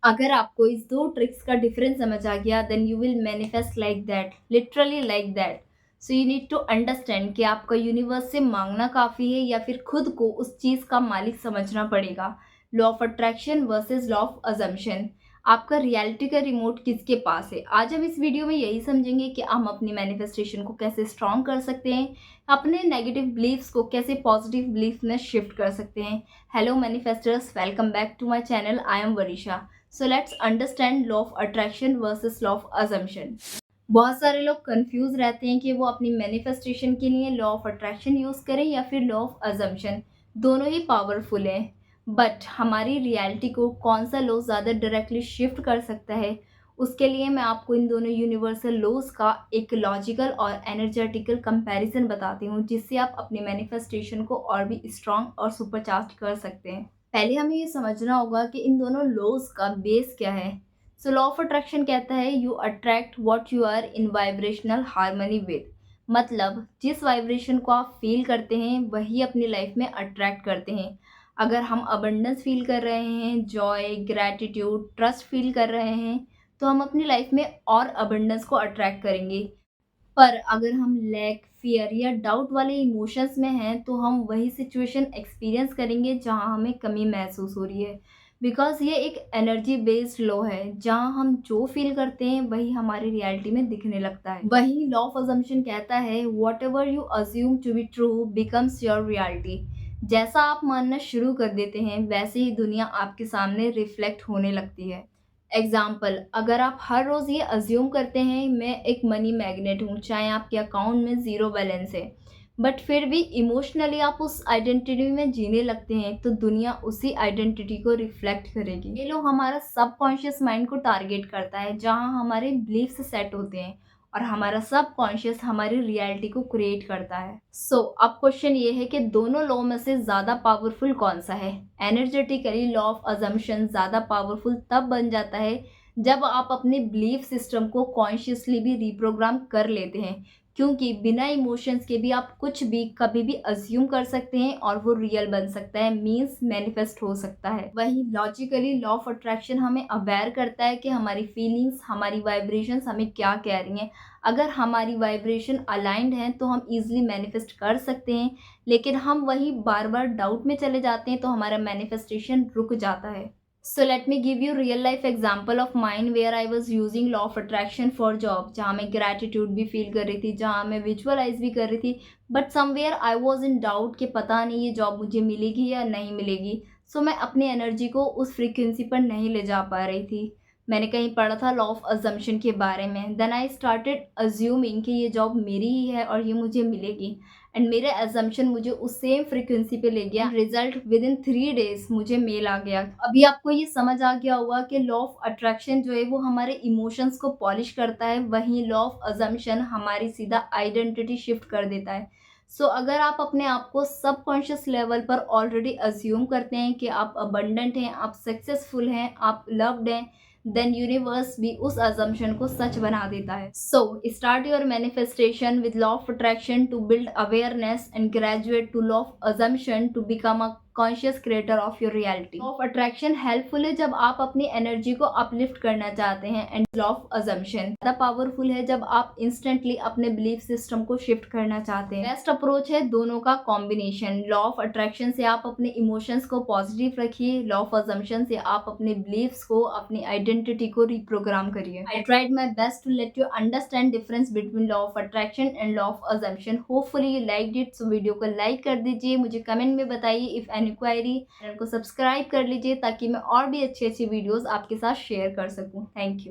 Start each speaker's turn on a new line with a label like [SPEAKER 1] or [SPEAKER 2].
[SPEAKER 1] अगर आपको इस 2 ट्रिक्स का डिफरेंस समझ आ गया then you will manifest like that, literally like that. So you need to understand कि आपका यूनिवर्स से माँगना काफ़ी है या फिर खुद को उस चीज़ का मालिक समझना पड़ेगा। Law of attraction versus law of assumption. आपका रियलिटी का रिमोट किसके पास है? आज हम इस वीडियो में यही समझेंगे कि हम अपनी मैनिफेस्टेशन को कैसे स्ट्रॉन्ग कर सकते हैं, अपने नेगेटिव बिलीफ्स को कैसे पॉजिटिव बिलीफ में शिफ्ट कर सकते हैं। Hello manifesters, welcome back to my channel. I am Varisha. So let's understand law of attraction versus law of assumption. बहुत सारे लोग कंफ्यूज रहते हैं कि वो अपनी मैनिफेस्टेशन के लिए लॉ ऑफ अट्रैक्शन यूज़ करें या फिर लॉ ऑफ अजम्पशन। दोनों ही पावरफुल हैं, बट हमारी रियलिटी को कौन सा लॉ ज़्यादा डायरेक्टली शिफ्ट कर सकता है, उसके लिए मैं आपको इन दोनों यूनिवर्सल लॉज का एक लॉजिकल और एनर्जेटिकल कंपैरिजन बताती हूँ, जिससे आप अपनी मैनिफेस्टेशन को और भी स्ट्रॉन्ग और सुपरचार्ज कर सकते हैं। पहले हमें ये समझना होगा कि इन दोनों लॉज का बेस क्या है। सो लॉ ऑफ अट्रैक्शन कहता है you attract what you are in vibrational harmony with. मतलब जिस वाइब्रेशन को आप फील करते हैं वही अपनी लाइफ में अट्रैक्ट करते हैं। अगर हम अबंडेंस फील कर रहे हैं, जॉय, ग्रैटिट्यूड, ट्रस्ट फील कर रहे हैं, तो हम अपनी लाइफ में और अबंडेंस को अट्रैक्ट करेंगे। पर अगर हम लैक, फियर या डाउट वाले इमोशंस में हैं, तो हम वही सिचुएशन एक्सपीरियंस करेंगे जहाँ हमें कमी महसूस हो रही है। बिकॉज़ ये एक एनर्जी बेस्ड लॉ है, जहाँ हम जो फील करते हैं वही हमारी रियलिटी में दिखने लगता है। वही लॉ ऑफ अजम्पशन कहता है whatever you assume to be true becomes your reality. जैसा आप मानना शुरू कर देते हैं वैसे ही दुनिया आपके सामने रिफ्लेक्ट होने लगती है। एग्जाम्पल, अगर आप हर रोज़ ये अज्यूम करते हैं मैं एक मनी मैग्नेट हूँ, चाहे आपके अकाउंट में ज़ीरो बैलेंस है, बट फिर भी इमोशनली आप उस आइडेंटिटी में जीने लगते हैं, तो दुनिया उसी आइडेंटिटी को रिफ्लेक्ट करेगी। ये लोग हमारा सबकॉन्शियस माइंड को टारगेट करता है, जहाँ हमारे बिलीफ्स सेट होते हैं और हमारा सबकॉन्शियस हमारी रियलिटी को क्रिएट करता है। सो अब क्वेश्चन ये है कि दोनों लॉ में से ज़्यादा पावरफुल कौन सा है? एनर्जेटिकली लॉ ऑफ अजम्पशन ज़्यादा पावरफुल तब बन जाता है जब आप अपने बिलीफ सिस्टम को कॉन्शियसली भी रिप्रोग्राम कर लेते हैं, क्योंकि बिना इमोशंस के भी आप कुछ भी कभी भी अज्यूम कर सकते हैं और वो रियल बन सकता है, मीन्स मैनिफेस्ट हो सकता है। वहीं लॉजिकली लॉ ऑफ अट्रैक्शन हमें अवेयर करता है कि हमारी फीलिंग्स, हमारी वाइब्रेशंस हमें क्या कह रही हैं। अगर हमारी वाइब्रेशन अलाइंड है तो हम इजीली मैनिफेस्ट कर सकते हैं, लेकिन हम वही बार बार डाउट में चले जाते हैं तो हमारा मैनिफेस्टेशन रुक जाता है। So let me give you real life example of mine where I was using law of attraction for job, जहाँ मैं ग्रैटिट्यूड भी फील कर रही थी, जहाँ मैं विजुअलाइज भी कर रही थी, but somewhere I was in doubt कि पता नहीं ये जॉब मुझे मिलेगी या नहीं मिलेगी। सो मैं अपनी एनर्जी को उस फ्रीक्वेंसी पर नहीं ले जा पा रही थी। मैंने कहीं पढ़ा था लॉ ऑफ अजम्पशन के बारे में, देन आई स्टार्टेड अज्यूमिंग कि ये जॉब मेरी ही है और ये मुझे मिलेगी, एंड मेरे एजम्पशन मुझे उस सेम फ्रीक्वेंसी पे ले गया। रिजल्ट विद इन 3 डेज मुझे मेल आ गया। अभी आपको ये समझ आ गया होगा कि लॉ ऑफ अट्रैक्शन जो है वो हमारे इमोशंस को पॉलिश करता है, वहीं लॉ ऑफ अजम्पशन हमारी सीधा आइडेंटिटी शिफ्ट कर देता है। सो अगर आप अपने आप को सबकॉन्शियस लेवल पर ऑलरेडी अज्यूम करते हैं कि आप अबंडेंट हैं, आप सक्सेसफुल हैं, आप लव्ड हैं, देन यूनिवर्स भी उस अजम्पशन को सच बना देता है। So start your manifestation with law of attraction to build awareness and graduate to law of assumption to become a conscious creator of your reality. Law of attraction helpful है जब आप अपनी एनर्जी को uplift करना चाहते हैं, and law of assumption ज़्यादा powerful है जब आप इंस्टेंटली अपने बिलीफ सिस्टम को शिफ्ट करना चाहते हैं। बेस्ट अप्रोच है दोनों का कॉम्बिनेशन। लॉ ऑफ अट्रैक्शन से आप अपने इमोशंस को पॉजिटिव रखिए, लॉ ऑफ अजम्पशन से आप अपने बिलीफ्स को, अपनी आइडेंटिटी को रिप्रोग्राम करिए। I tried my best to let you understand difference between law of attraction and law of assumption. Hopefully you liked it. So video को लाइक कर दीजिए, मुझे कमेंट में बताइए इफ एनी क्वेरी, चैनल को subscribe कर लीजिए ताकि मैं और भी अच्छी अच्छी वीडियोस आपके साथ शेयर कर सकूं। Thank you.